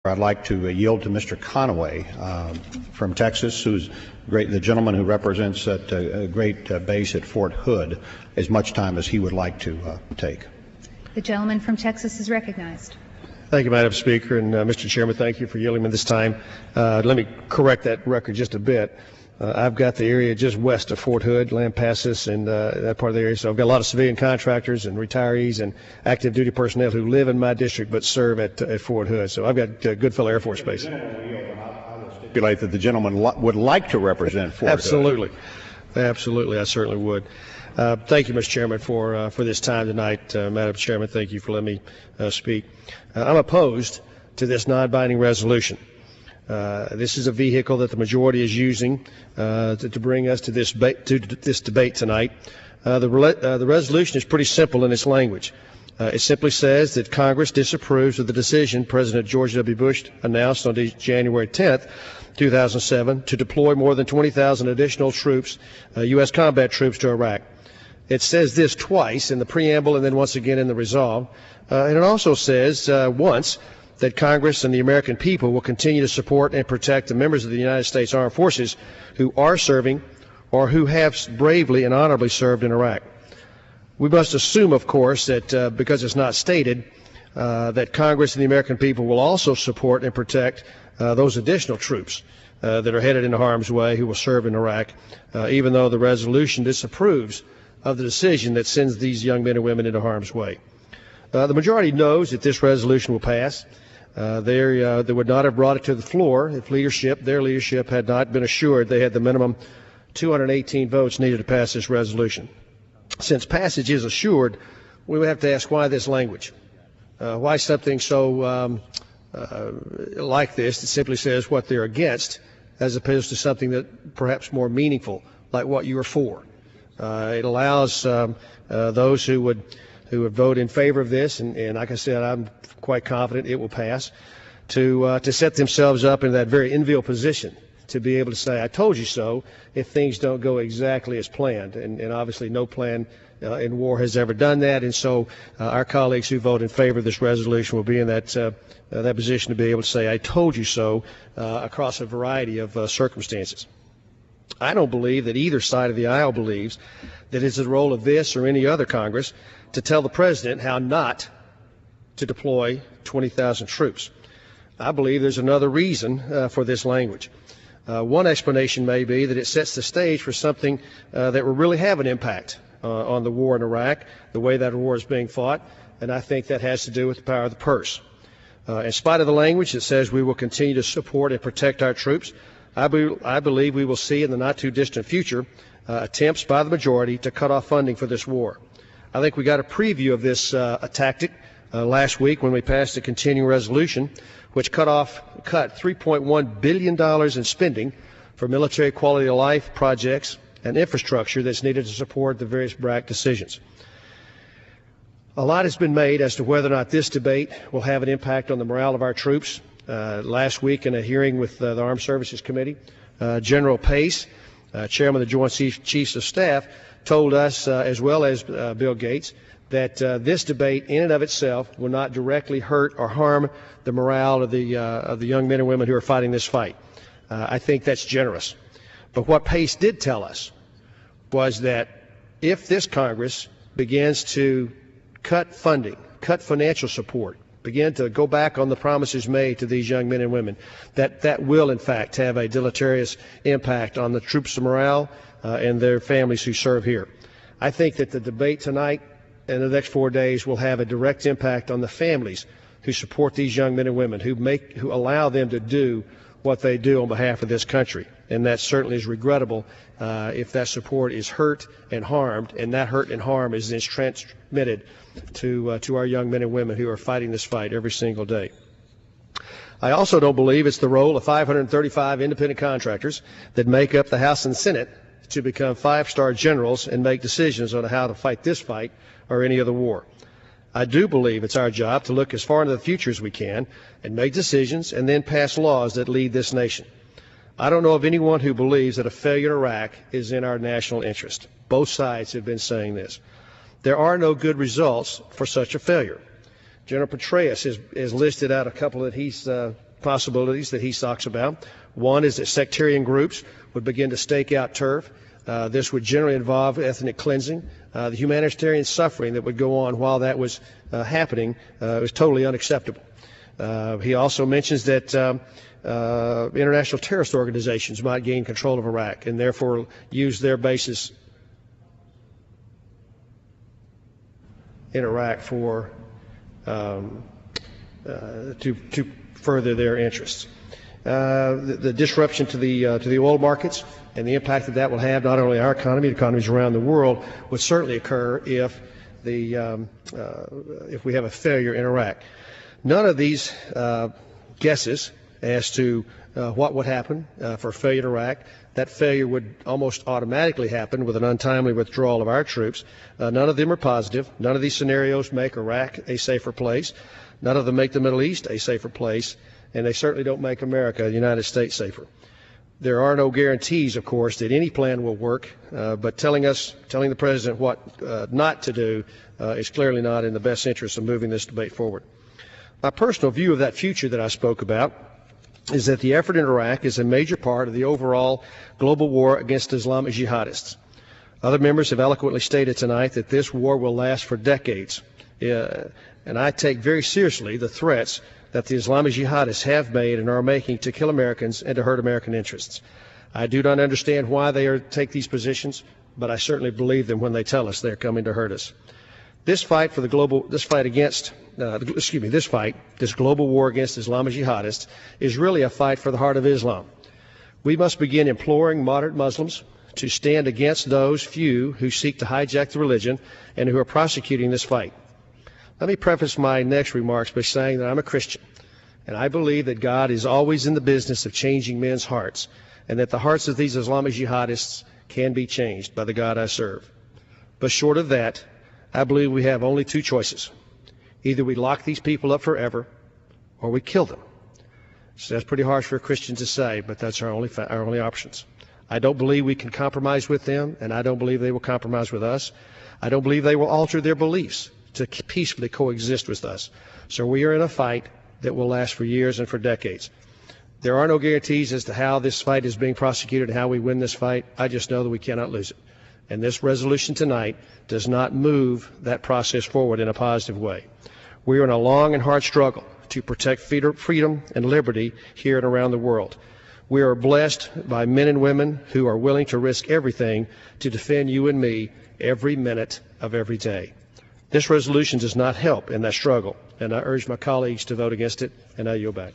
I'd like to yield to Mr. Conaway from Texas, who's the gentleman who represents that great base at Fort Hood, as much time as he would like to take. The gentleman from Texas is recognized. Thank you, Madam Speaker, and Mr. Chairman, thank you for yielding me this time. Let me correct that record just a bit. I've got the area just west of Fort Hood, Lampasas, and that part of the area. So I've got a lot of civilian contractors and retirees and active duty personnel who live in my district but serve at Fort Hood. So I've got Goodfellow Air Force Base. I will stipulate that the gentleman would like to represent Fort Absolutely. Hood. Absolutely, I certainly would. Thank you, Mr. Chairman, for this time tonight. Madam Chairman, thank you for letting me speak. I'm opposed to this non-binding resolution. This is a vehicle that the majority is using to bring us to this debate tonight. The resolution is pretty simple in its language. It simply says that Congress disapproves of the decision President George W. Bush announced on January 10th, 2007, to deploy more than 20,000 additional troops, U.S. combat troops, to Iraq. It says this twice in the preamble and then once again in the resolve. And it also says once that Congress and the American people will continue to support and protect the members of the United States Armed Forces who are serving or who have bravely and honorably served in Iraq. We must assume, of course, that because it's not stated, that Congress and the American people will also support and protect those additional troops that are headed into harm's way who will serve in Iraq, even though the resolution disapproves of the decision that sends these young men and women into harm's way. The majority knows that this resolution will pass. They would not have brought it to the floor if their leadership had not been assured they had the minimum 218 votes needed to pass this resolution. Since passage is assured, we would have to ask why this language? Why something so like this that simply says what they're against, as opposed to something that perhaps more meaningful, like what you are for? It allows those who would vote in favor of this, and like I said, I'm quite confident it will pass, to set themselves up in that very enviable position to be able to say, I told you so, if things don't go exactly as planned. And obviously no plan in war has ever done that, and so our colleagues who vote in favor of this resolution will be in that position to be able to say, I told you so, across a variety of circumstances. I don't believe that either side of the aisle believes that it's the role of this or any other Congress to tell the President how not to deploy 20,000 troops. I believe there's another reason for this language. One explanation may be that it sets the stage for something that will really have an impact on the war in Iraq, the way that war is being fought, and I think that has to do with the power of the purse. In spite of the language that says we will continue to support and protect our troops, I believe we will see in the not-too-distant future attempts by the majority to cut off funding for this war. I think we got a preview of this tactic last week when we passed a continuing resolution which cut $3.1 billion in spending for military quality of life projects and infrastructure that's needed to support the various BRAC decisions. A lot has been made as to whether or not this debate will have an impact on the morale of our troops. Last week in a hearing with the Armed Services Committee, General Pace, Chairman of the Joint Chiefs of Staff, told us, as well as Bill Gates, that this debate in and of itself will not directly hurt or harm the morale of the young men and women who are fighting this fight. I think that's generous. But what Pace did tell us was that if this Congress begins to cut funding, cut financial support, begin to go back on the promises made to these young men and women, that will in fact have a deleterious impact on the troops' morale and their families who serve here. I think that the debate tonight and the next 4 days will have a direct impact on the families who support these young men and women, who allow them to do what they do on behalf of this country. And that certainly is regrettable if that support is hurt and harmed, and that hurt and harm is then transmitted to our young men and women who are fighting this fight every single day. I also don't believe it's the role of 535 independent contractors that make up the House and Senate to become five-star generals and make decisions on how to fight this fight or any other war. I do believe it's our job to look as far into the future as we can and make decisions and then pass laws that lead this nation. I don't know of anyone who believes that a failure in Iraq is in our national interest. Both sides have been saying this. There are no good results for such a failure. General Petraeus has listed out a couple that he's possibilities that he talks about. One is that sectarian groups would begin to stake out turf. This would generally involve ethnic cleansing. The humanitarian suffering that would go on while that was happening was totally unacceptable. He also mentions that international terrorist organizations might gain control of Iraq and therefore use their bases in Iraq for to further their interests. The disruption to the oil markets and the impact that will have not only our economy, economies around the world, would certainly occur if we have a failure in Iraq. None of these guesses as to what would happen for failure in Iraq. That failure would almost automatically happen with an untimely withdrawal of our troops. None of them are positive. None of these scenarios make Iraq a safer place. None of them make the Middle East a safer place, and they certainly don't make America, the United States, safer. There are no guarantees, of course, that any plan will work, but telling the President what not to do is clearly not in the best interest of moving this debate forward. My personal view of that future that I spoke about is that the effort in Iraq is a major part of the overall global war against Islamic jihadists. Other members have eloquently stated tonight that this war will last for decades, and I take very seriously the threats that the Islamic jihadists have made and are making to kill Americans and to hurt American interests. I do not understand why they take these positions, but I certainly believe them when they tell us they're coming to hurt us. This fight for the global, this global war against Islamic jihadists is really a fight for the heart of Islam. We must begin imploring moderate Muslims to stand against those few who seek to hijack the religion and who are prosecuting this fight. Let me preface my next remarks by saying that I'm a Christian, and I believe that God is always in the business of changing men's hearts, and that the hearts of these Islamic jihadists can be changed by the God I serve. But short of that, I believe we have only two choices. Either we lock these people up forever, or we kill them. So that's pretty harsh for a Christian to say, but that's our only options. I don't believe we can compromise with them, and I don't believe they will compromise with us. I don't believe they will alter their beliefs to peacefully coexist with us. So we are in a fight that will last for years and for decades. There are no guarantees as to how this fight is being prosecuted and how we win this fight. I just know that we cannot lose it. And this resolution tonight does not move that process forward in a positive way. We are in a long and hard struggle to protect freedom and liberty here and around the world. We are blessed by men and women who are willing to risk everything to defend you and me every minute of every day. This resolution does not help in that struggle, and I urge my colleagues to vote against it, and I yield back.